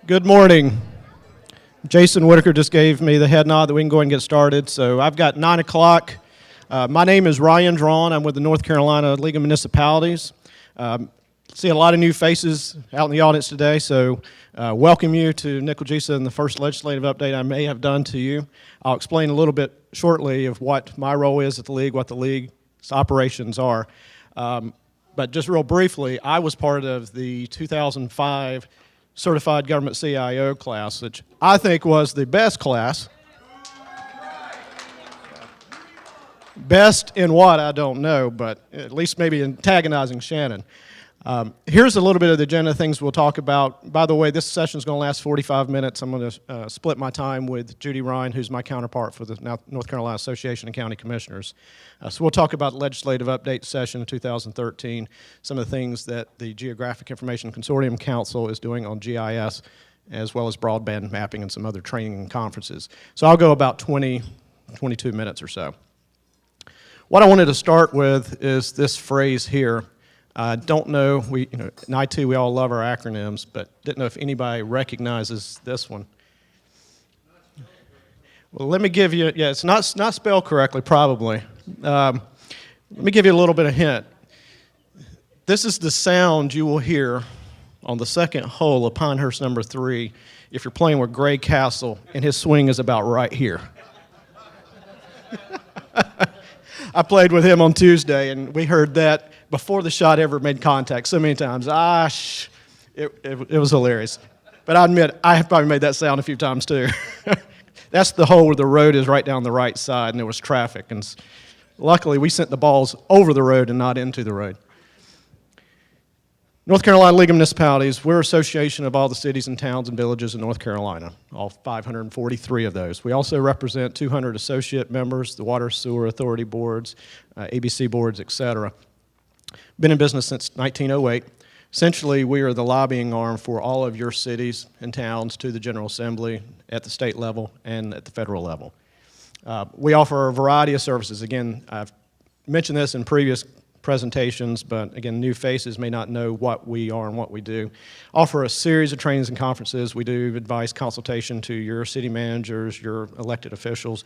Good morning. Jason Whitaker just gave me the head nod that we can go ahead and get started. So I've got 9 o'clock. My name is Ryan Draughn. I'm with the North Carolina League of Municipalities. See a lot of new faces out in the audience today, so welcome you to NCLGISA and the first legislative update I may have done to you. I'll explain a little bit shortly of what my role is at the League, what the League's operations are. But just real briefly, I was part of the 2005 Certified Government CIO class, which I think was the best class. Best in what, I don't know, but at least maybe antagonizing Shannon. Here's a little bit of the agenda of things we'll talk about. By the way, this session is going to last 45 minutes. I'm going to split my time with Judy Rhyne, who's my counterpart for the North Carolina Association of County Commissioners. So we'll talk about the legislative update session in 2013, some of the things that the Geographic Information Consortium Council is doing on GIS, as well as broadband mapping and some other training and conferences. So I'll go about 22 minutes or so. What I wanted to start with is this phrase here. I don't know, in IT we all love our acronyms, but didn't know if anybody recognizes this one. Well, let me give you, it's not spelled correctly, probably. Let me give you a little bit of hint. This is the sound you will hear on the second hole of Pinehurst number 3 if you're playing with Greg Castle and his swing is about right here. I played with him on Tuesday, and we heard that before the shot ever made contact so many times. It was hilarious. But I admit, I have probably made that sound a few times too. That's the hole where the road is right down the right side, and there was traffic. And luckily, we sent the balls over the road and not into the road. North Carolina League of Municipalities, we're an association of all the cities and towns and villages in North Carolina, all 543 of those. We also represent 200 associate members, the Water Sewer Authority boards, ABC boards, etc. Been in business since 1908. Essentially, we are the lobbying arm for all of your cities and towns to the General Assembly at the state level and at the federal level. We offer a variety of services. Again, I've mentioned this in previous presentations, but again, new faces may not know what we are and what we do. Offer a series of trainings and conferences. We do advice consultation to your city managers, your elected officials,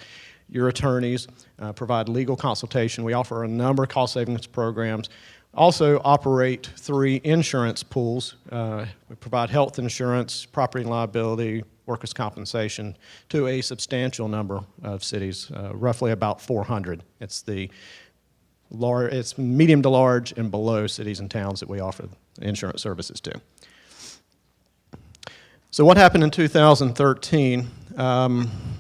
your attorneys, provide legal consultation. We offer a number of cost savings programs. Also operate 3 insurance pools. We provide health insurance, property and liability, workers' compensation to a substantial number of cities, roughly about 400. It's medium to large and below cities and towns that we offer insurance services to. So what happened in 2013? Let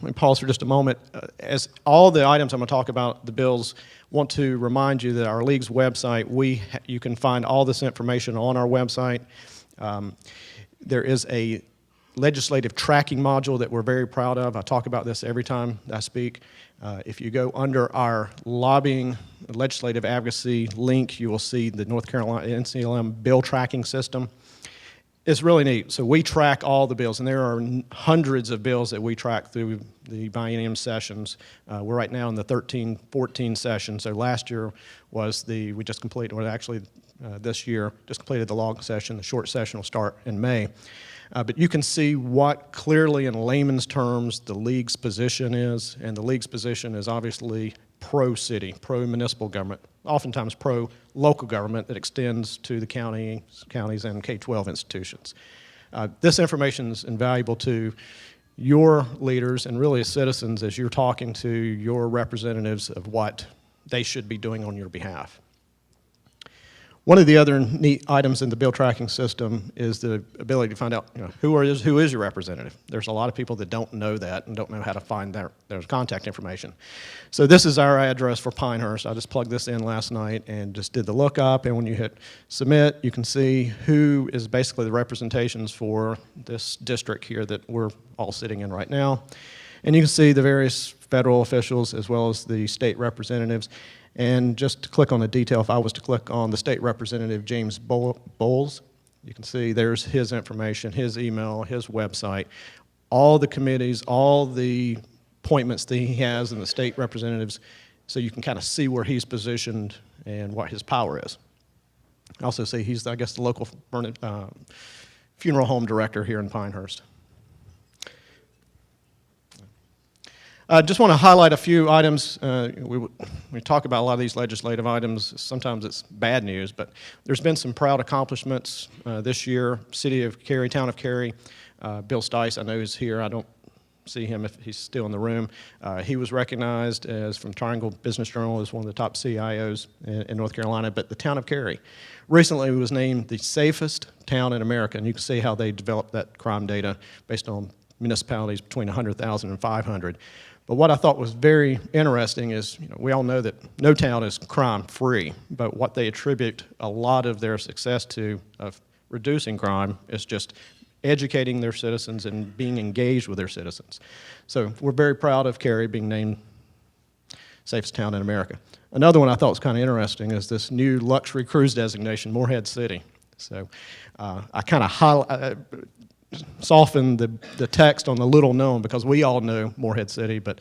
me pause for just a moment. As all the items I'm going to talk about, the bills, want to remind you that our League's website, you can find all this information on our website. There is a legislative tracking module that we're very proud of. I talk about this every time I speak. If you go under our lobbying legislative advocacy link, you will see the North Carolina NCLM bill tracking system. It's really neat. So we track all the bills, and there are hundreds of bills that we track through the biennium sessions. We're right now in the 13-14 session. So last year was we just completed, or actually this year, just completed the long session. The short session will start in May. But you can see what clearly in layman's terms the League's position is, and the League's position is obviously pro-city, pro-municipal government, oftentimes pro-local government that extends to the counties and K-12 institutions. This information is invaluable to your leaders and really as citizens as you're talking to your representatives of what they should be doing on your behalf. One of the other neat items in the bill tracking system is the ability to find out who is your representative. There's a lot of people that don't know that and don't know how to find their contact information. So this is our address for Pinehurst. I just plugged this in last night and just did the lookup, and when you hit submit, you can see who is basically the representations for this district here that we're all sitting in right now. And you can see the various federal officials as well as the state representatives. And just to click on the detail, if I was to click on the state representative, James Bowles, you can see there's his information, his email, his website, all the committees, all the appointments that he has in the state representatives, so you can kind of see where he's positioned and what his power is. I also see he's, I guess, the local funeral home director here in Pinehurst. I just want to highlight a few items. We talk about a lot of these legislative items. Sometimes it's bad news, but there's been some proud accomplishments this year. City of Cary, Town of Cary, Bill Stice, I know is here. I don't see him if he's still in the room. He was recognized as, from Triangle Business Journal, as one of the top CIOs in North Carolina, but the Town of Cary recently was named the safest town in America, and you can see how they developed that crime data based on municipalities between 100,000 and 500. But what I thought was very interesting is, we all know that no town is crime-free, but what they attribute a lot of their success to of reducing crime is just educating their citizens and being engaged with their citizens. So we're very proud of Cary being named safest town in America. Another one I thought was kind of interesting is this new luxury cruise designation, Morehead City. So I kind of soften the text on the little known because we all know Morehead City, but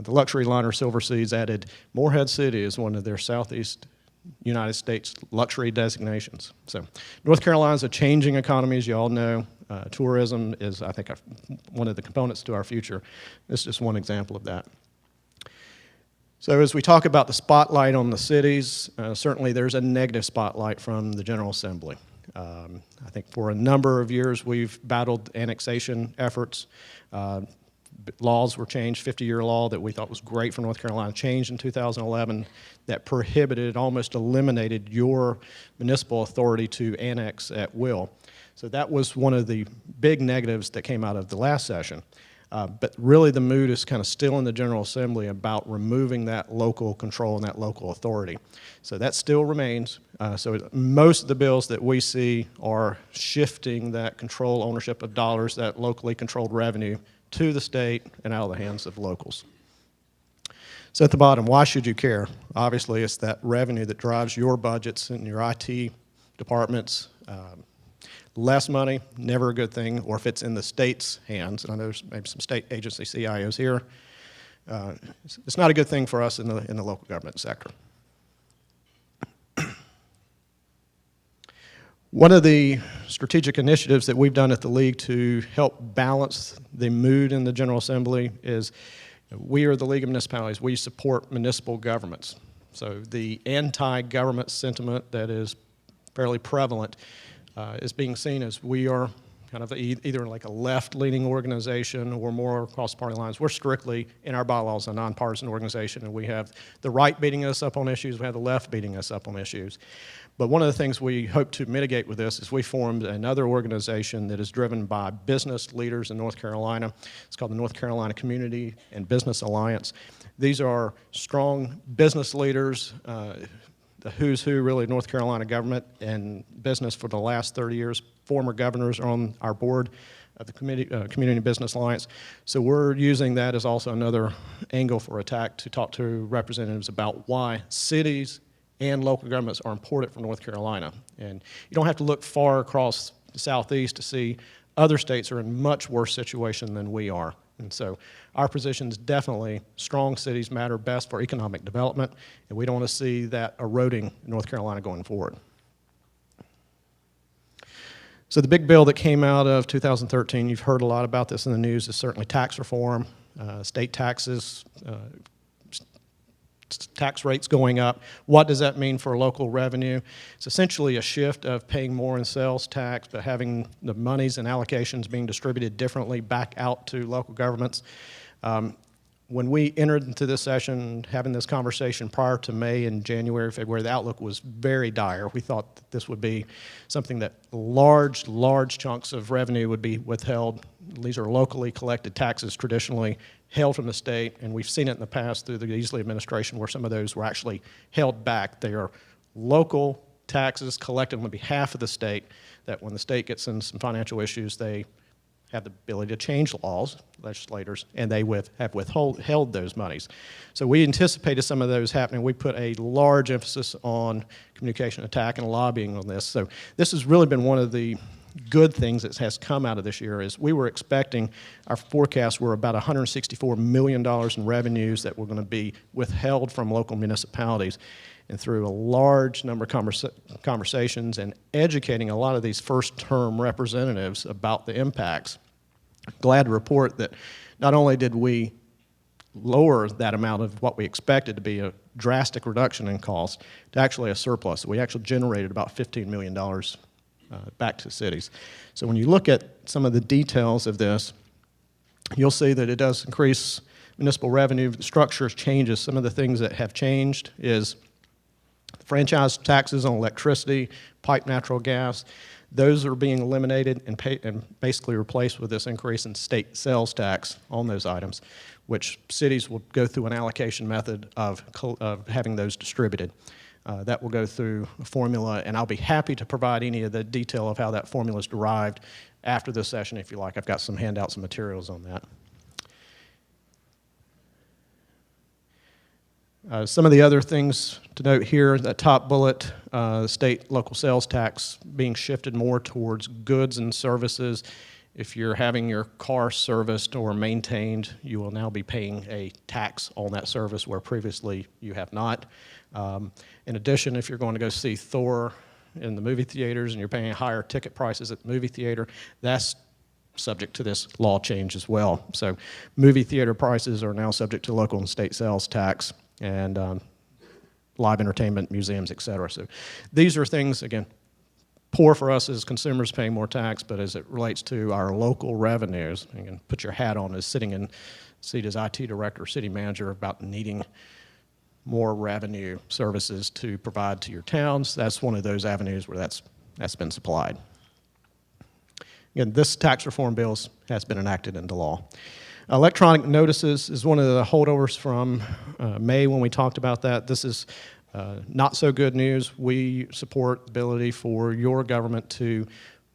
the luxury liner Silver Seas added Morehead City as one of their Southeast United States luxury designations. So North Carolina's a changing economy, as you all know. Tourism is, I think, one of the components to our future. This is just one example of that. So as we talk about the spotlight on the cities, certainly there's a negative spotlight from the General Assembly. I think for a number of years we've battled annexation efforts. Laws were changed, 50-year law that we thought was great for North Carolina, changed in 2011 that prohibited, almost eliminated your municipal authority to annex at will. So that was one of the big negatives that came out of the last session. But really the mood is kind of still in the General Assembly about removing that local control and that local authority. So that still remains. So most of the bills that we see are shifting that control, ownership of dollars, that locally controlled revenue to the state and out of the hands of locals. So at the bottom, why should you care? Obviously, it's that revenue that drives your budgets and your IT departments. Less money, never a good thing, or if it's in the state's hands, and I know there's maybe some state agency CIOs here, it's not a good thing for us in the local government sector. One of the strategic initiatives that we've done at the League to help balance the mood in the General Assembly is we are the League of Municipalities. We support municipal governments. So the anti-government sentiment that is fairly prevalent is being seen as we are kind of either like a left-leaning organization or more across party lines. We're strictly, in our bylaws, a nonpartisan organization, and we have the right beating us up on issues, we have the left beating us up on issues. But one of the things we hope to mitigate with this is we formed another organization that is driven by business leaders in North Carolina. It's called the North Carolina Community and Business Alliance. These are strong business leaders, the who's who really North Carolina government and business for the last 30 years. Former governors are on our board of the Community Business Alliance. So we're using that as also another angle for attack to talk to representatives about why cities and local governments are important for North Carolina. And you don't have to look far across the Southeast to see other states are in much worse situation than we are. And so our position is definitely strong cities matter best for economic development, and we don't want to see that eroding in North Carolina going forward. So the big bill that came out of 2013, you've heard a lot about this in the news, is certainly tax reform, state taxes, tax rates going up. What does that mean for local revenue? It's essentially a shift of paying more in sales tax, but having the monies and allocations being distributed differently back out to local governments. When we entered into this session, having this conversation prior to May and January, February, the outlook was very dire. We thought that this would be something that large chunks of revenue would be withheld. These are locally collected taxes traditionally held from the state, and we've seen it in the past through the Easley administration where some of those were actually held back. They are local taxes collected on behalf of the state that when the state gets in some financial issues, they have the ability to change laws, legislators, and they have withheld those monies. So we anticipated some of those happening. We put a large emphasis on communication attack and lobbying on this. So this has really been one of the good things that has come out of this year is we were expecting, our forecasts were about $164 million in revenues that were going to be withheld from local municipalities. And through a large number of conversations and educating a lot of these first-term representatives about the impacts, glad to report that not only did we lower that amount of what we expected to be a drastic reduction in cost to actually a surplus. We actually generated about $15 million back to cities. So when you look at some of the details of this, you'll see that it does increase municipal revenue. The structure changes. Some of the things that have changed is franchise taxes on electricity, pipe natural gas. Those are being eliminated and basically replaced with this increase in state sales tax on those items, which cities will go through an allocation method of having those distributed. That will go through a formula, and I'll be happy to provide any of the detail of how that formula is derived after this session if you like. I've got some handouts and materials on that. Some of the other things to note here, that top bullet, state local sales tax being shifted more towards goods and services. If you're having your car serviced or maintained, you will now be paying a tax on that service where previously you have not. In addition, if you're going to go see Thor in the movie theaters and you're paying higher ticket prices at the movie theater, that's subject to this law change as well. So movie theater prices are now subject to local and state sales tax and live entertainment, museums, et cetera. So these are things, again, poor for us as consumers paying more tax, but as it relates to our local revenues, you can put your hat on as sitting in seat as IT director, city manager about needing more revenue services to provide to your towns. That's one of those avenues where that's been supplied. Again, this tax reform bill has been enacted into law. Electronic notices is one of the holdovers from May when we talked about that. This is not so good news. We support the ability for your government to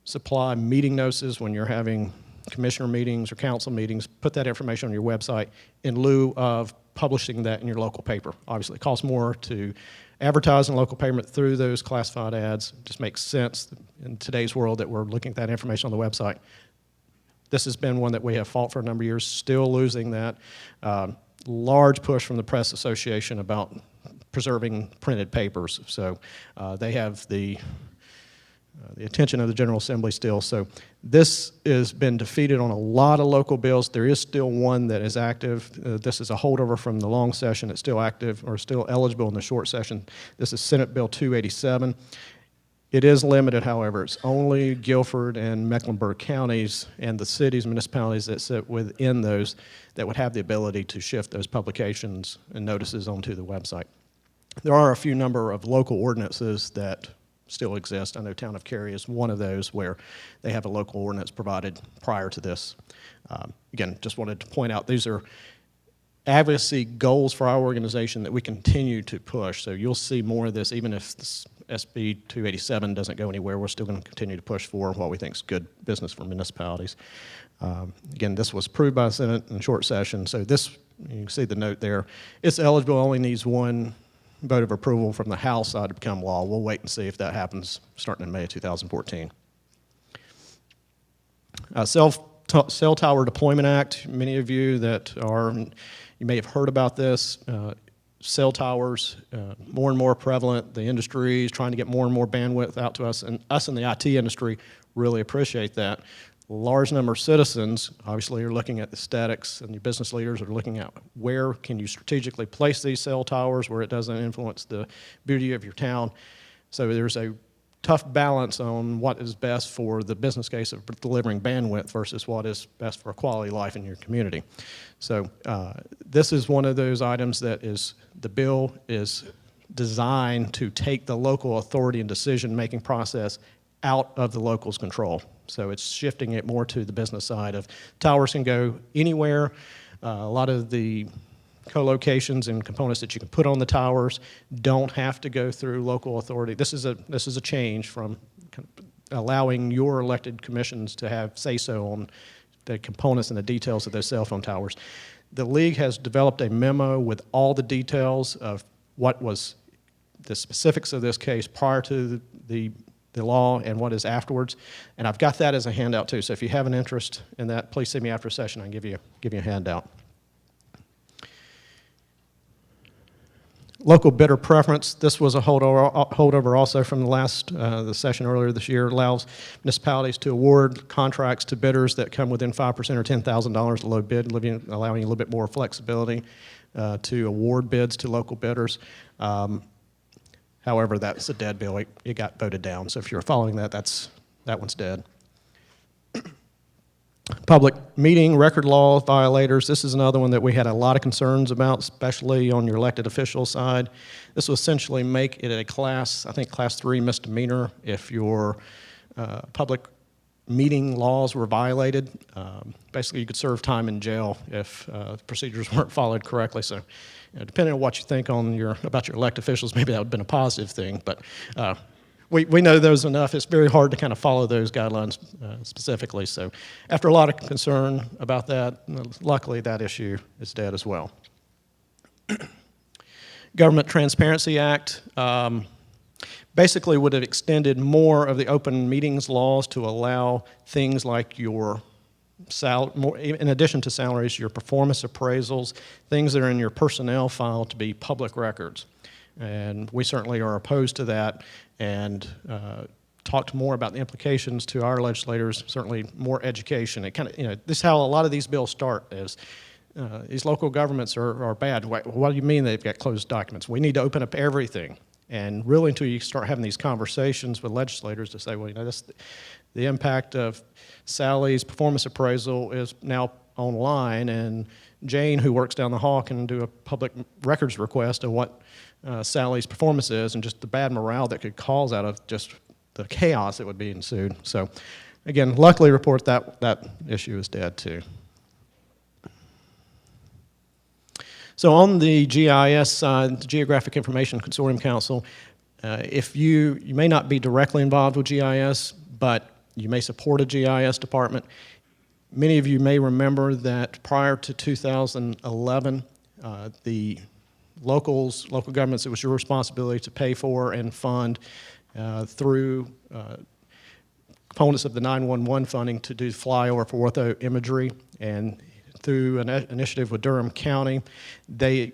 supply meeting notices when you're having commissioner meetings or council meetings. Put that information on your website in lieu of publishing that in your local paper. Obviously, it costs more to advertise in local paper through those classified ads. It just makes sense in today's world that we're looking at that information on the website. This has been one that we have fought for a number of years, still losing that. Large push from the Press Association about preserving printed papers. So they have the attention of the General Assembly still. So this has been defeated on a lot of local bills. There is still one that is active. This is a holdover from the long session. It's still active or still eligible in the short session. This is Senate Bill 287. It is limited, however. It's only Guilford and Mecklenburg counties and the cities, municipalities that sit within those that would have the ability to shift those publications and notices onto the website. There are a few number of local ordinances that still exist. I know Town of Cary is one of those where they have a local ordinance provided prior to this. Again, just wanted to point out these are advocacy goals for our organization that we continue to push. So you'll see more of this even if this SB 287 doesn't go anywhere. We're still going to continue to push for what we think is good business for municipalities. Again, this was approved by the Senate in short session. So this, you can see the note there. It's eligible, only needs one vote of approval from the House side to become law. We'll wait and see if that happens starting in May of 2014. Cell Tower Deployment Act, many of you that are, you may have heard about this. Cell towers, more and more prevalent. The industry is trying to get more and more bandwidth out to us, and us in the IT industry really appreciate that. A large number of citizens obviously are looking at the statics, and your business leaders are looking at where can you strategically place these cell towers where it doesn't influence the beauty of your town. So there's a tough balance on what is best for the business case of delivering bandwidth versus what is best for a quality life in your community. So this is one of those items that is, the bill is designed to take the local authority and decision-making process out of the local's control. So it's shifting it more to the business side of towers can go anywhere. A lot of the co-locations and components that you can put on the towers don't have to go through local authority. This is a change from allowing your elected commissions to have say-so on the components and the details of those cell phone towers. The league has developed a memo with all the details of what was the specifics of this case prior to the the law and what is afterwards. And I've got that as a handout too. So if you have an interest in that, please see me after session. I can give you a handout. Local bidder preference. This was a holdover also from the session earlier this year. It allows municipalities to award contracts to bidders that come within 5% or $10,000 low bid, allowing a little bit more flexibility to award bids to local bidders. However, that's a dead bill. It got voted down. So if you're following that, that one's dead. Public meeting record law violators. This is another one that we had a lot of concerns about, especially on your elected official side. This will essentially make it a class 3 misdemeanor if your public meeting laws were violated. Basically, you could serve time in jail if procedures weren't followed correctly. So, depending on what you think about your elected officials, maybe that would have been a positive thing. But we know those enough. It's very hard to kind of follow those guidelines specifically. So after a lot of concern about that, luckily that issue is dead as well. Government Transparency Act basically would have extended more of the open meetings laws to allow things like your in addition to salaries, your performance appraisals, things that are in your personnel file to be public records. And we certainly are opposed to that and talked more about the implications to our legislators, certainly more education. It kind of, this is how a lot of these bills start is these local governments are bad. What do you mean they've got closed documents? We need to open up everything. And really until you start having these conversations with legislators to say, well, the impact of Sally's performance appraisal is now online, and Jane, who works down the hall, can do a public records request of what Sally's performance is, and just the bad morale that could cause out of just the chaos that would be ensued. So again, luckily report that issue is dead too. So on the GIS side, the Geographic Information Consortium Council, if you may not be directly involved with GIS, but you may support a GIS department. Many of you may remember that prior to 2011, the local governments, it was your responsibility to pay for and fund through components of the 911 funding to do flyover for ortho imagery. And through an initiative with Durham County, they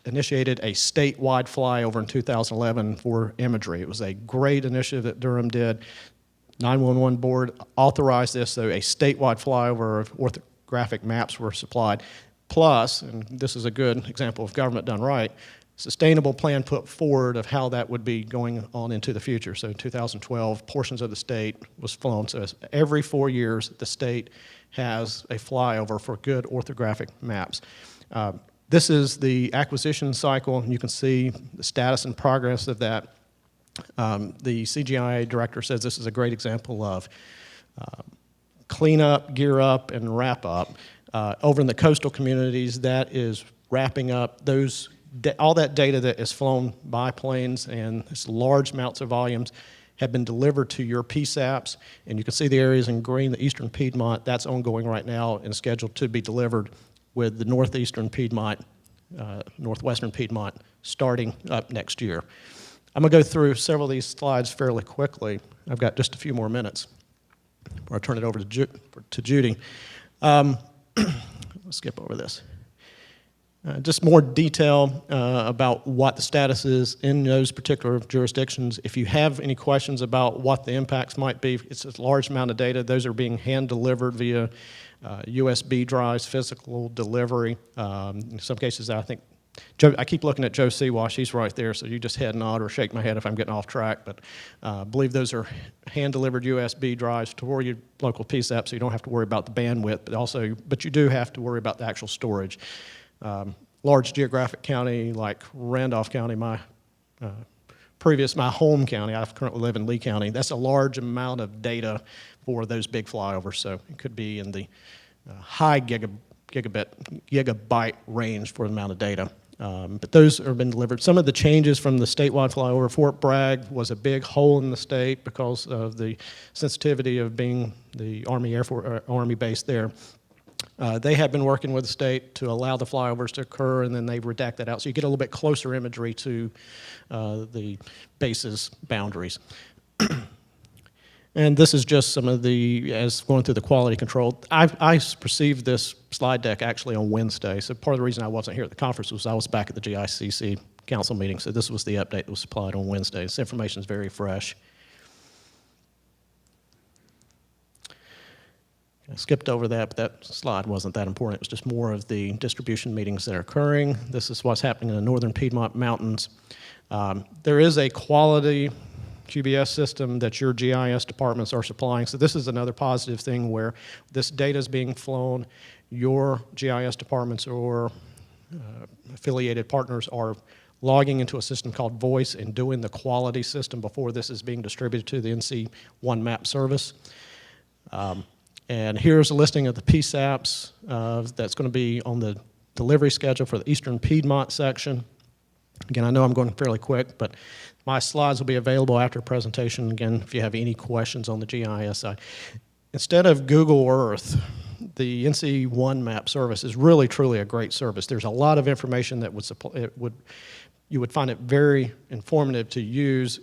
initiated a statewide flyover in 2011 for imagery. It was a great initiative that Durham did. 911 board authorized this, so a statewide flyover of orthographic maps were supplied. Plus, and this is a good example of government done right, sustainable plan put forward of how that would be going on into the future. So in 2012, portions of the state was flown. So every 4 years, the state has a flyover for good orthographic maps. This is the acquisition cycle, and you can see the status and progress of that. The CGIA director says this is a great example of clean up, gear up, and wrap up. Over in the coastal communities, that is wrapping up all that data that is flown by planes, and this large amounts of volumes have been delivered to your PSAPs, and you can see the areas in green, the eastern Piedmont, that's ongoing right now and scheduled to be delivered with the northeastern Piedmont, northwestern Piedmont starting up next year. I'm going to go through several of these slides fairly quickly. I've got just a few more minutes before I turn it over to Judy. Let's skip over this. Just more detail about what the status is in those particular jurisdictions. If you have any questions about what the impacts might be, it's a large amount of data. Those are being hand-delivered via USB drives, physical delivery. In some cases, I think, I keep looking at Joe Seawash, he's right there, so you just head nod or shake my head if I'm getting off track, but I believe those are hand-delivered USB drives to your local PSAP, so you don't have to worry about the bandwidth, but you do have to worry about the actual storage. Large geographic county like Randolph County, my home county, I currently live in Lee County, that's a large amount of data for those big flyovers, so it could be in the high gigabyte range for the amount of data. But those have been delivered. Some of the changes from the statewide flyover, Fort Bragg was a big hole in the state because of the sensitivity of being the Army base there. They have been working with the state to allow the flyovers to occur, and then they redact that out. So you get a little bit closer imagery to the base's boundaries. And this is just some of the, as going through the quality control. I received this slide deck actually on Wednesday, so part of the reason I wasn't here at the conference was I was back at the GICC council meeting, so this was the update that was supplied on Wednesday. This information is very fresh. I skipped over that, but that slide wasn't that important. It was just more of the distribution meetings that are occurring. This is what's happening in the northern Piedmont Mountains. There is a quality QBS system that your GIS departments are supplying. So this is another positive thing where this data is being flown. Your GIS departments or affiliated partners are logging into a system called Voice and doing the quality system before this is being distributed to the NC1 map service. And here's a listing of the PSAPs that's going to be on the delivery schedule for the Eastern Piedmont section. Again, I know I'm going fairly quick, but my slides will be available after presentation. Again, if you have any questions on the GIS side. Instead of Google Earth, the NC1 map service is really, truly a great service. There's a lot of information that you would find it very informative to use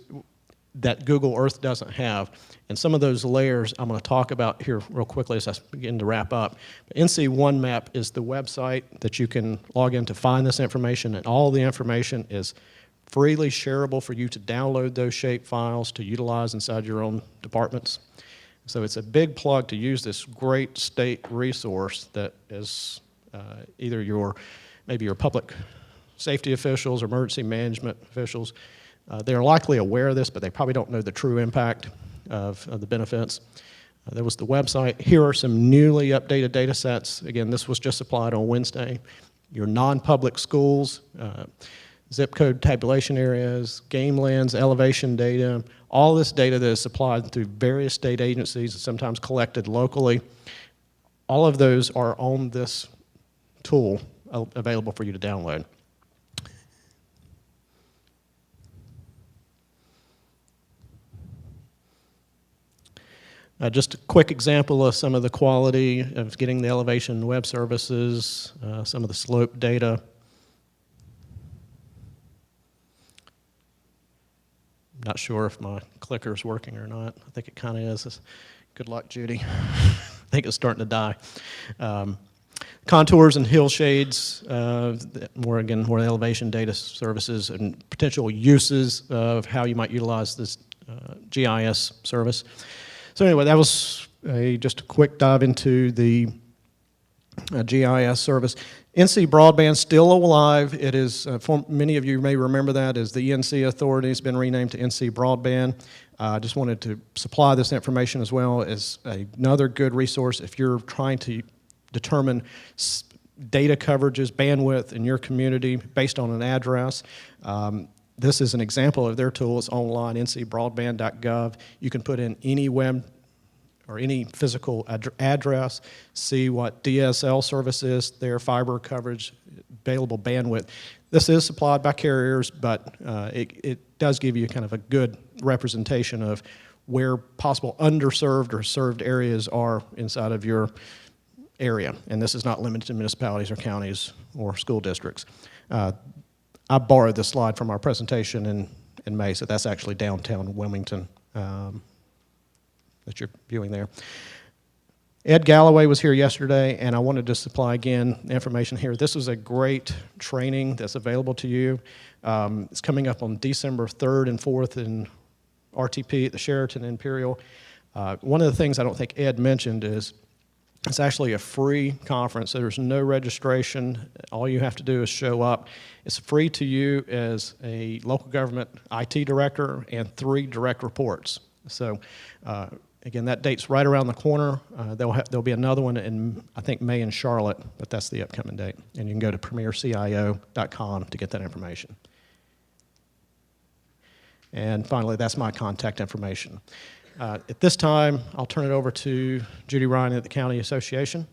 that Google Earth doesn't have. And some of those layers I'm going to talk about here real quickly as I begin to wrap up. But NC1 Map is the website that you can log in to find this information, and all the information is freely shareable for you to download those shape files to utilize inside your own departments. So it's a big plug to use this great state resource that is either maybe your public safety officials or emergency management officials. They're likely aware of this, but they probably don't know the true impact of the benefits. There was the website. Here are some newly updated data sets. Again, this was just supplied on Wednesday. Your non-public schools, zip code tabulation areas, game lands, elevation data, all this data that is supplied through various state agencies and sometimes collected locally. All of those are on this tool available for you to download. Just a quick example of some of the quality of getting the elevation web services, some of the slope data. Not sure if my clicker is working or not. I think it kind of is. Good luck, Judy. I think it's starting to die. Contours and hill shades, more elevation data services and potential uses of how you might utilize this GIS service. So anyway, that was just a quick dive into the GIS service. NC Broadband still alive. It is, many of you may remember that as the NC Authority has been renamed to NC Broadband. I just wanted to supply this information as well as another good resource if you're trying to determine data coverages, bandwidth in your community based on an address. This is an example of their tool. It's online, ncbroadband.gov. You can put in any web or any physical address, see what DSL service is, their fiber coverage, available bandwidth. This is supplied by carriers, but it does give you kind of a good representation of where possible underserved or served areas are inside of your area. And this is not limited to municipalities or counties or school districts. I borrowed this slide from our presentation in May, so that's actually downtown Wilmington that you're viewing there. Ed Galloway was here yesterday, and I wanted to supply again information here. This was a great training that's available to you. It's coming up on December 3rd and 4th in RTP at the Sheraton Imperial. One of the things I don't think Ed mentioned is it's actually a free conference, so there's no registration. All you have to do is show up. It's free to you as a local government IT director and 3 direct reports. So again, that date's right around the corner. There'll be another one in, I think, May in Charlotte, but that's the upcoming date. And you can go to premiercio.com to get that information. And finally, that's my contact information. At this time, I'll turn it over to Judy Rhyne at the County Association.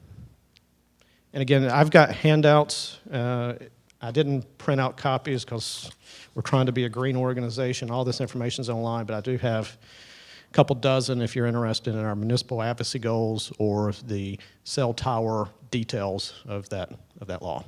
And again, I've got handouts. I didn't print out copies because we're trying to be a green organization. All this information is online, but I do have a couple dozen if you're interested in our municipal advocacy goals or the cell tower details of that law.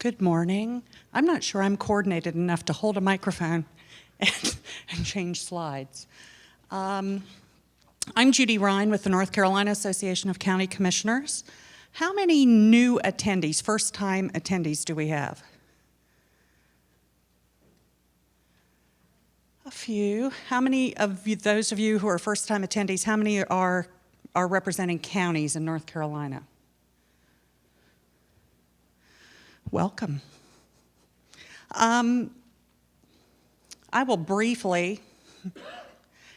Good morning. I'm not sure I'm coordinated enough to hold a microphone and change slides. I'm Judy Rhyne with the North Carolina Association of County Commissioners. How many new attendees, first-time attendees, do we have? A few. How many of you, those of you who are first-time attendees, how many are representing counties in North Carolina? Welcome. I will briefly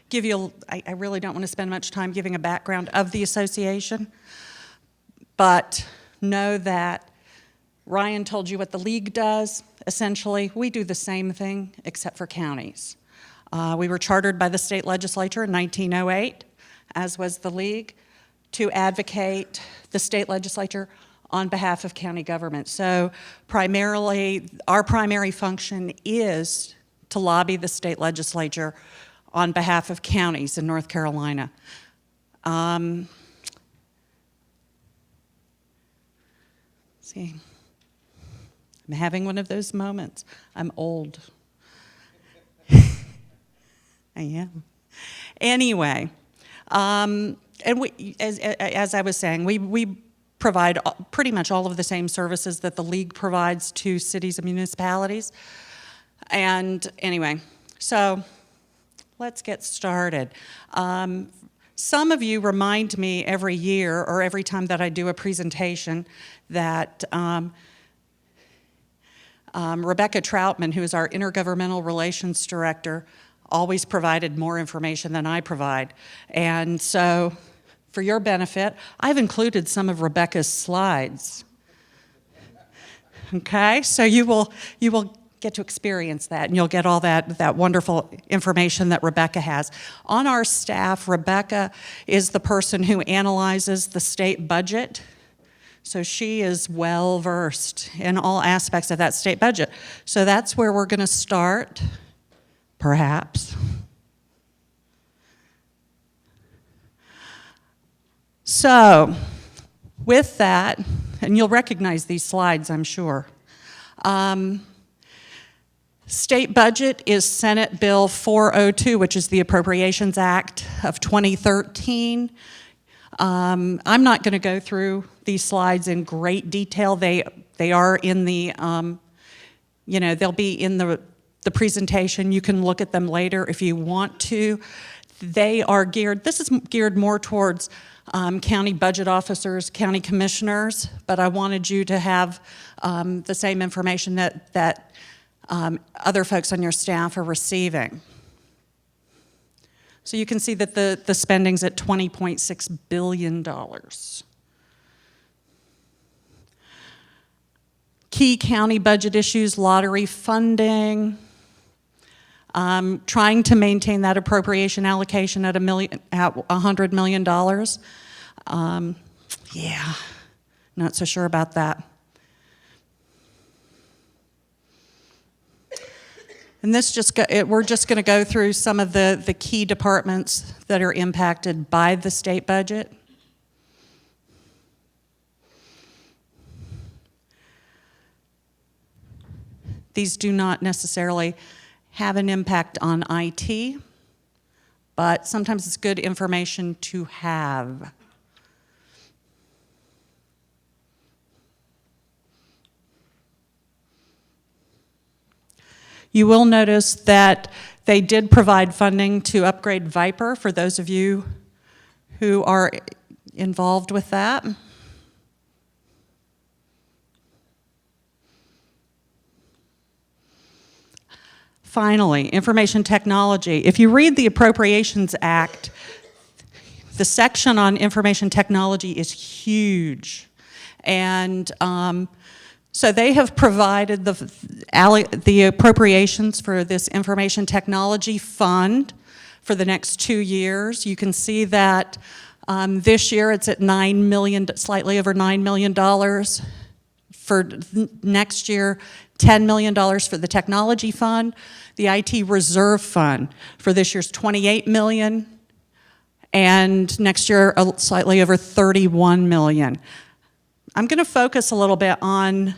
give you, I really don't want to spend much time giving a background of the association, but know that Ryan told you what the league does. Essentially, we do the same thing except for counties. We were chartered by the state legislature in 1908, as was the league, to advocate the state legislature on behalf of county government. So primarily, our primary function is to lobby the state legislature on behalf of counties in North Carolina. See, I'm having one of those moments. I'm old. I am. Anyway, and we, as I was saying, we provide pretty much all of the same services that the league provides to cities and municipalities. And anyway, so let's get started. Some of you remind me every year or every time that I do a presentation that Rebecca Troutman, who is our Intergovernmental Relations Director, always provided more information than I provide. And so, for your benefit, I've included some of Rebecca's slides. Okay, so you will get to experience that, and you'll get all that wonderful information that Rebecca has. On our staff, Rebecca is the person who analyzes the state budget. So she is well-versed in all aspects of that state budget. So that's where we're going to start, perhaps. So, with that, and you'll recognize these slides, I'm sure. State budget is Senate Bill 402, which is the Appropriations Act of 2013. I'm not going to go through these slides in great detail. They are in the, they'll be in the presentation. You can look at them later if you want to. They are geared, this is geared more towards county budget officers, county commissioners, but I wanted you to have the same information that other folks on your staff are receiving. So you can see that the spending's at $20.6 billion. Key county budget issues, lottery funding, trying to maintain that appropriation allocation at $100 million. Yeah, not so sure about that. And this we're just going to go through some of the key departments that are impacted by the state budget. These do not necessarily have an impact on IT, but sometimes it's good information to have. You will notice that they did provide funding to upgrade Viper for those of you who are involved with that. Finally, information technology. If you read the Appropriations Act, the section on information technology is huge. And so they have provided the appropriations for this information technology fund for the next 2 years. You can see that this year it's at $9 million, slightly over $9 million. For next year, $10 million for the technology fund. The IT reserve fund for this year's $28 million. And next year, slightly over $31 million. I'm going to focus a little bit on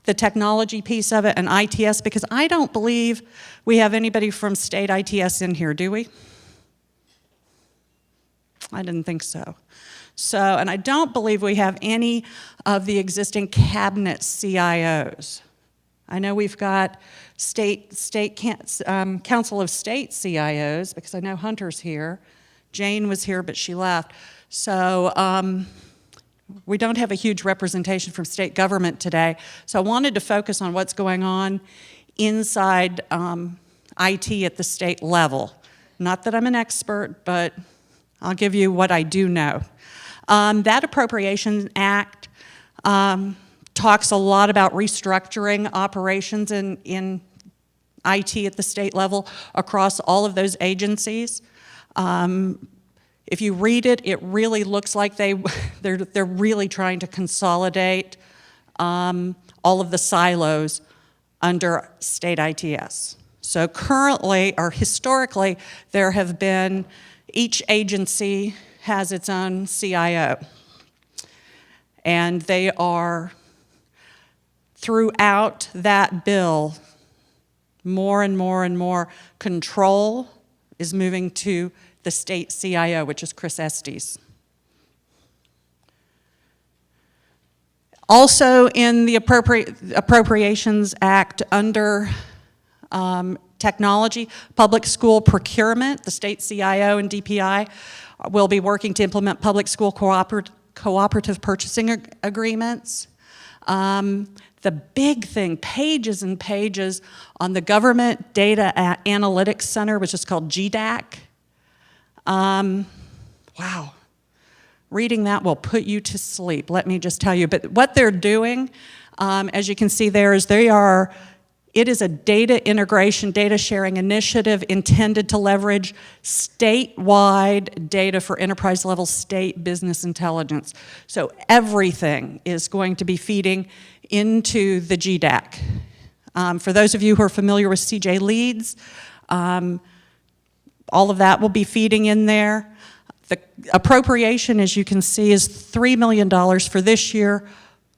the technology piece of it and ITS, because I don't believe we have anybody from state ITS in here, do we? I didn't think so. So, and I don't believe we have any of the existing cabinet CIOs. I know we've got Council of State CIOs, because I know Hunter's here. Jane was here, but she left. So we don't have a huge representation from state government today. So I wanted to focus on what's going on inside IT at the state level. Not that I'm an expert, but I'll give you what I do know. That Appropriations Act talks a lot about restructuring operations in IT at the state level across all of those agencies. If you read it, it really looks like they're really trying to consolidate all of the silos under state ITS. So currently, or historically, there have been, each agency has its own CIO. And they are, throughout that bill, more and more and more control is moving to the state CIO, which is Chris Estes. Also in the Appropriations Act under technology, public school procurement, the state CIO and DPI will be working to implement public school cooperative purchasing agreements. The big thing, pages and pages on the Government Data Analytics Center, which is called GDAC. Wow. Reading that will put you to sleep, let me just tell you. But what they're doing, as you can see there, is it is a data integration, data sharing initiative intended to leverage statewide data for enterprise level state business intelligence. So everything is going to be feeding into the GDAC. For those of you who are familiar with CJ Leads, all of that will be feeding in there. The appropriation, as you can see, is $3 million for this year,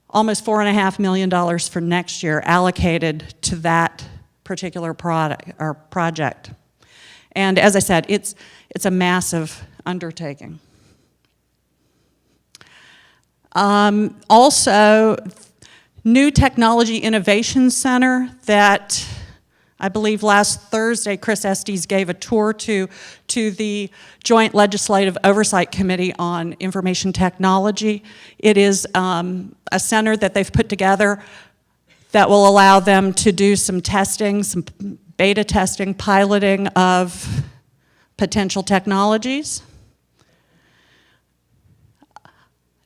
almost $4.5 million for next year allocated to that particular product or project. And as I said, it's a massive undertaking. Also, New Technology Innovation Center that I believe last Thursday, Chris Estes gave a tour to the Joint Legislative Oversight Committee on Information Technology. It is a center that they've put together that will allow them to do some testing, some beta testing, piloting of potential technologies.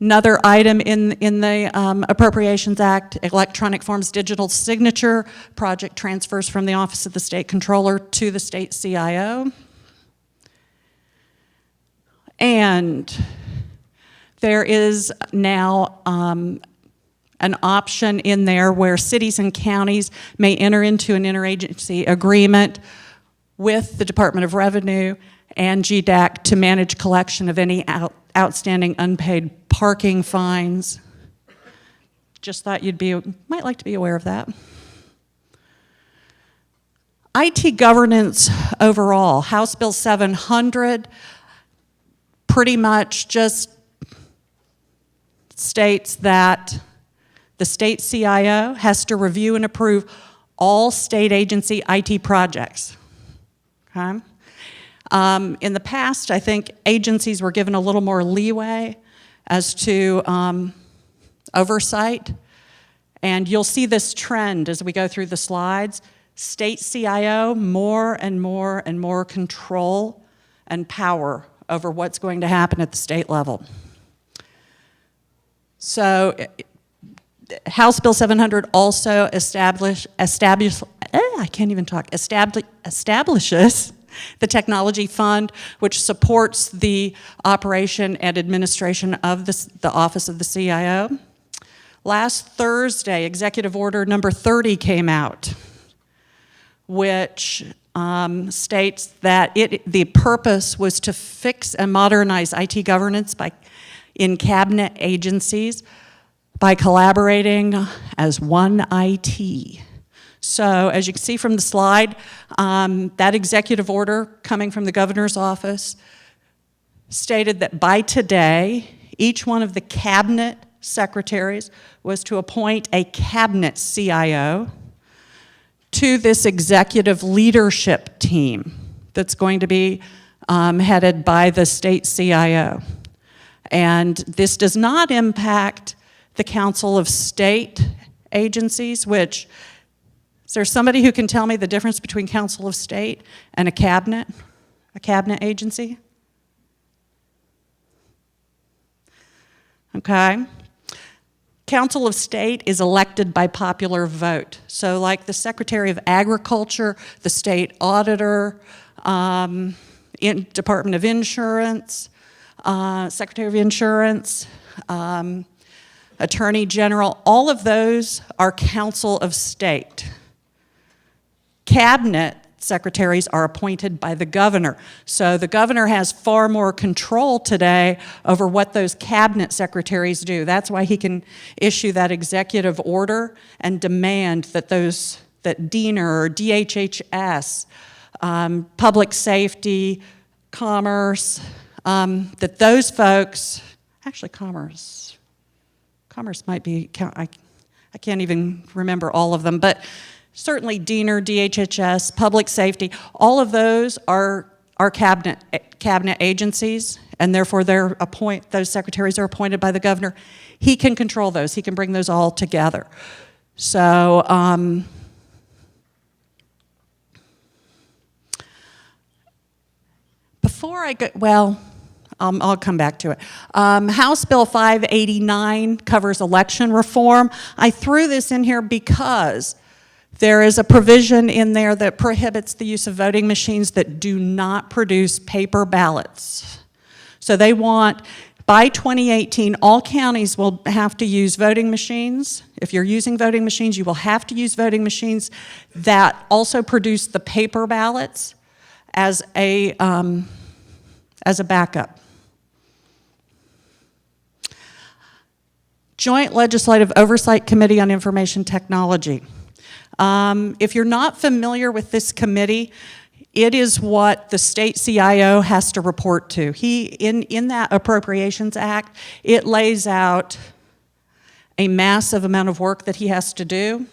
Another item in the Appropriations Act, electronic forms digital signature, project transfers from the Office of the State Controller to the state CIO. And there is now an option in there where cities and counties may enter into an interagency agreement with the Department of Revenue and GDAC to manage collection of any outstanding unpaid parking fines. Just thought might like to be aware of that. IT governance overall, House Bill 700 pretty much just states that the state CIO has to review and approve all state agency IT projects. Okay? In the past, I think agencies were given a little more leeway as to oversight. And you'll see this trend as we go through the slides. State CIO, more and more and more control and power over what's going to happen at the state level. So House Bill 700 also establishes the Technology Fund, which supports the operation and administration of the Office of the CIO. Last Thursday, Executive Order number 30 came out, which states that the purpose was to fix and modernize IT governance in cabinet agencies by collaborating as one IT. So as you can see from the slide, that executive order coming from the governor's office stated that by today, each one of the cabinet secretaries was to appoint a cabinet CIO to this executive leadership team that's going to be headed by the state CIO. And this does not impact the Council of State agencies, which, is there somebody who can tell me the difference between Council of State and a cabinet agency? Okay. Council of State is elected by popular vote. So like the Secretary of Agriculture, the State Auditor, Department of Insurance, Secretary of Insurance, Attorney General, all of those are Council of State. Cabinet secretaries are appointed by the governor. So the governor has far more control today over what those cabinet secretaries do. That's why he can issue that executive order and demand that that DENR or DHHS, public safety, commerce, that those folks, actually commerce might be, I can't even remember all of them, but certainly DENR, DHHS, public safety, all of those are cabinet agencies, and therefore those secretaries are appointed by the governor. He can control those. He can bring those all together. So before I go, well, I'll come back to it. House Bill 589 covers election reform. I threw this in here because there is a provision in there that prohibits the use of voting machines that do not produce paper ballots. So they want, by 2018, all counties will have to use voting machines. If you're using voting machines, you will have to use voting machines that also produce the paper ballots as a backup. Joint Legislative Oversight Committee on Information Technology. If you're not familiar with this committee, it is what the state CIO has to report to. In that Appropriations Act, it lays out a massive amount of work that he has to do,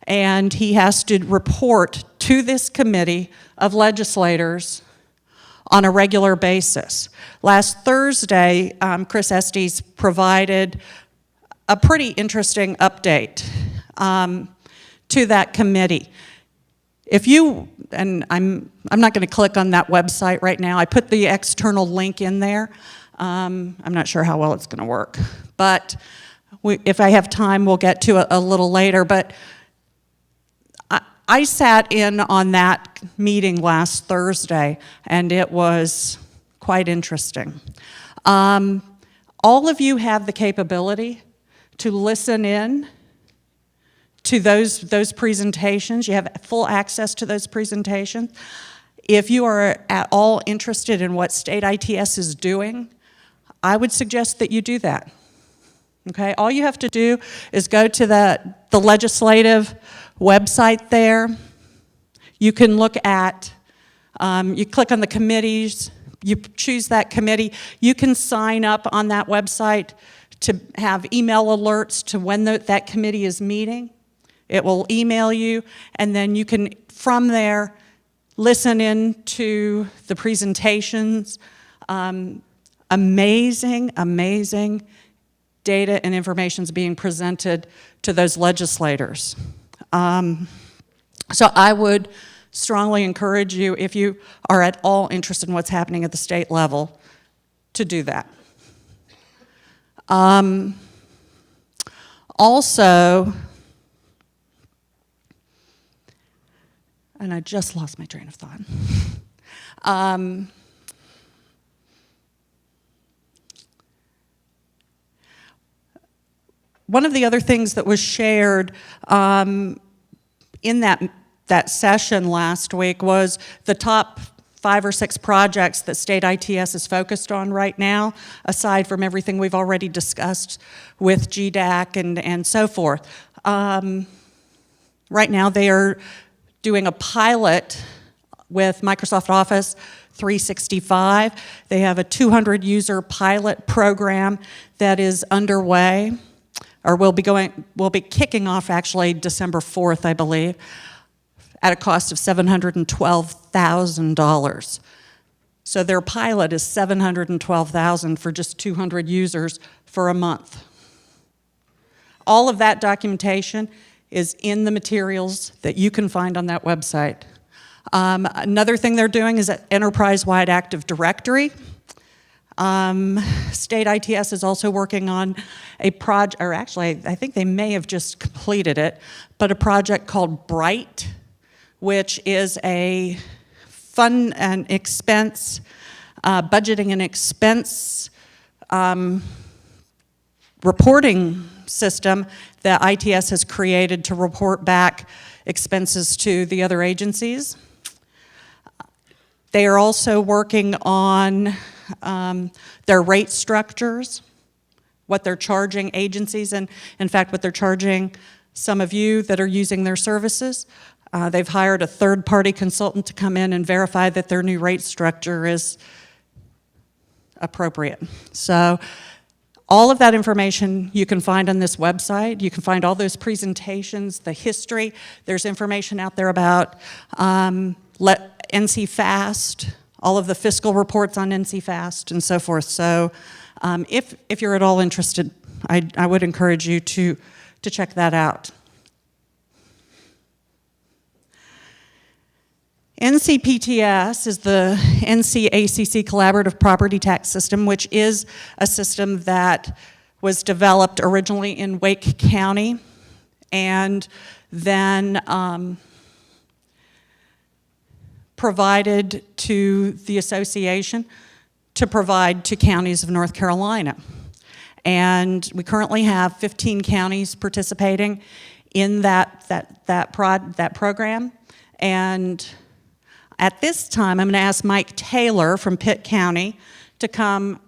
and he has to report to this committee of legislators on a regular basis. Last Thursday, Chris Estes provided a pretty interesting update to that committee. If you, and I'm not going to click on that website right now. I put the external link in there. I'm not sure how well it's going to work, but if I have time, we'll get to it a little later. But I sat in on that meeting last Thursday, and it was quite interesting. All of you have the capability to listen in to those presentations. You have full access to those presentations. If you are at all interested in what state ITS is doing, I would suggest that you do that. Okay, all you have to do is go to the legislative website there. You can look at, you click on the committees, you choose that committee. You can sign up on that website to have email alerts to when that committee is meeting. It will email you, and then you can, from there, listen in to the presentations. Amazing data and information is being presented to those legislators. So I would strongly encourage you, if you are at all interested in what's happening at the state level, to do that. Also, and I just lost my train of thought. One of the other things that was shared in that session last week was the top 5 or 6 projects that state ITS is focused on right now, aside from everything we've already discussed with GDAC and so forth. Right now they are doing a pilot with Microsoft Office 365. They have a 200-user pilot program that is underway, or will be kicking off actually December 4th, I believe, at a cost of $712,000. So their pilot is $712,000 for just 200 users for a month. All of that documentation is in the materials that you can find on that website. Another thing they're doing is an enterprise-wide Active Directory. State ITS is also working on a project, or actually, I think they may have just completed it, but a project called Bright, which is a fund and expense, budgeting and expense reporting system that ITS has created to report back expenses to the other agencies. They are also working on their rate structures, what they're charging agencies, and in fact, what they're charging some of you that are using their services. They've hired a third-party consultant to come in and verify that their new rate structure is appropriate. So all of that information you can find on this website. You can find all those presentations, the history. There's information out there about NC Fast, all of the fiscal reports on NC Fast, and so forth. So if you're at all interested, I would encourage you to check that out. NCPTS is the NCACC Collaborative Property Tax System, which is a system that was developed originally in Wake County and then provided to the association to provide to counties of North Carolina. And we currently have 15 counties participating in that program. And at this time, I'm going to ask Mike Taylor from Pitt County to come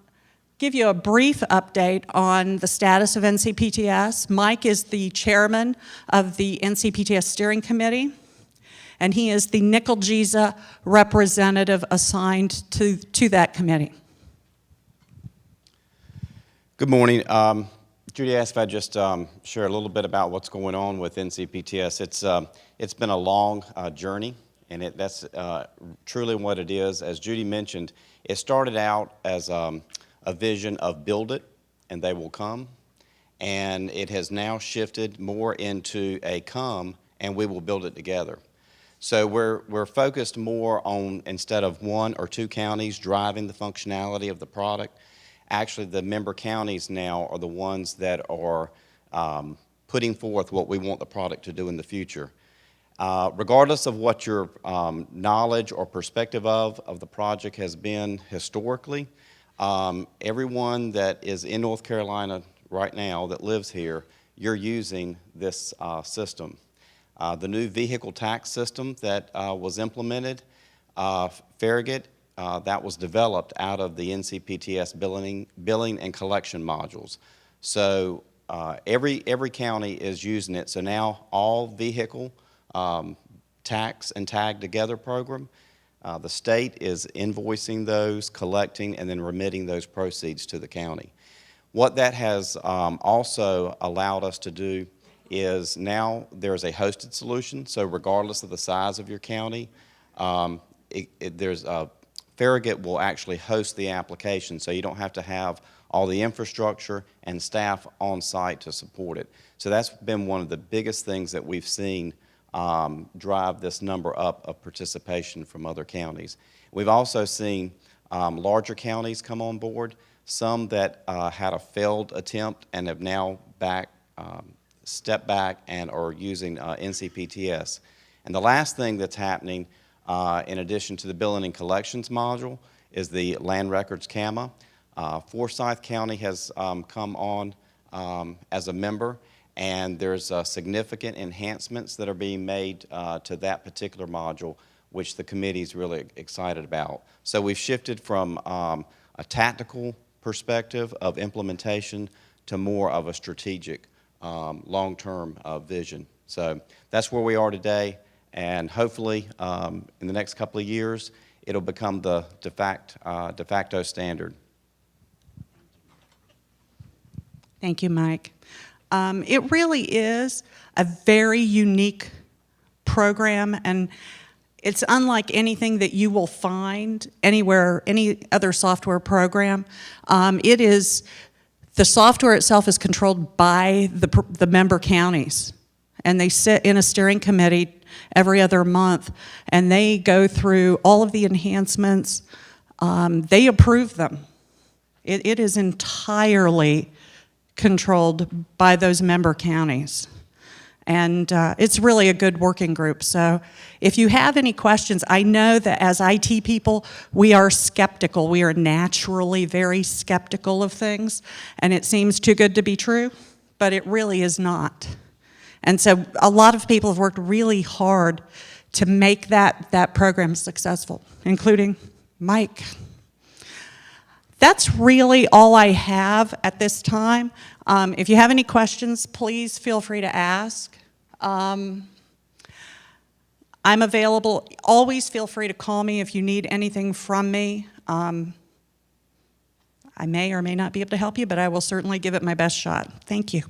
give you a brief update on the status of NCPTS. Mike is the chairman of the NCPTS Steering Committee, and he is the NCLGISA representative assigned to that committee. Good morning. Judy asked if I just share a little bit about what's going on with NCPTS. It's been a long journey. And that's truly what it is. As Judy mentioned, it started out as a vision of build it and they will come. And it has now shifted more into a come and we will build it together. So we're focused more on, instead of 1 or 2 counties driving the functionality of the product, actually the member counties now are the ones that are putting forth what we want the product to do in the future. Regardless of what your knowledge or perspective of the project has been historically, everyone that is in North Carolina right now that lives here, you're using this system. The new vehicle tax system that was implemented, Farragut, that was developed out of the NCPTS billing and collection modules. So every county is using it. So now all vehicle tax and tag together program. The state is invoicing those, collecting, and then remitting those proceeds to the county. What that has also allowed us to do is now there's a hosted solution, so regardless of the size of your county, Farragut will actually host the application, so you don't have to have all the infrastructure and staff on site to support it. So that's been one of the biggest things that we've seen drive this number up of participation from other counties. We've also seen larger counties come on board, some that had a failed attempt and have now stepped back and are using NCPTS. And the last thing that's happening, in addition to the billing and collections module, is the land records CAMA. Forsyth County has come on as a member, and there's significant enhancements that are being made to that particular module, which the committee is really excited about. So we've shifted from a tactical perspective of implementation to more of a strategic, long-term vision. So that's where we are today, and hopefully in the next couple of years, it'll become the de facto standard. Thank you, Mike. It really is a very unique program, and it's unlike anything that you will find anywhere, any other software program. The software itself is controlled by the member counties, and they sit in a steering committee every other month, and they go through all of the enhancements. They approve them. It is entirely controlled by those member counties. And it's really a good working group. So if you have any questions, I know that as IT people, we are skeptical. We are naturally very skeptical of things, and it seems too good to be true, but it really is not. And so a lot of people have worked really hard to make that program successful, including Mike. That's really all I have at this time. If you have any questions, please feel free to ask. I'm available. Always feel free to call me if you need anything from me. I may or may not be able to help you, but I will certainly give it my best shot. Thank you.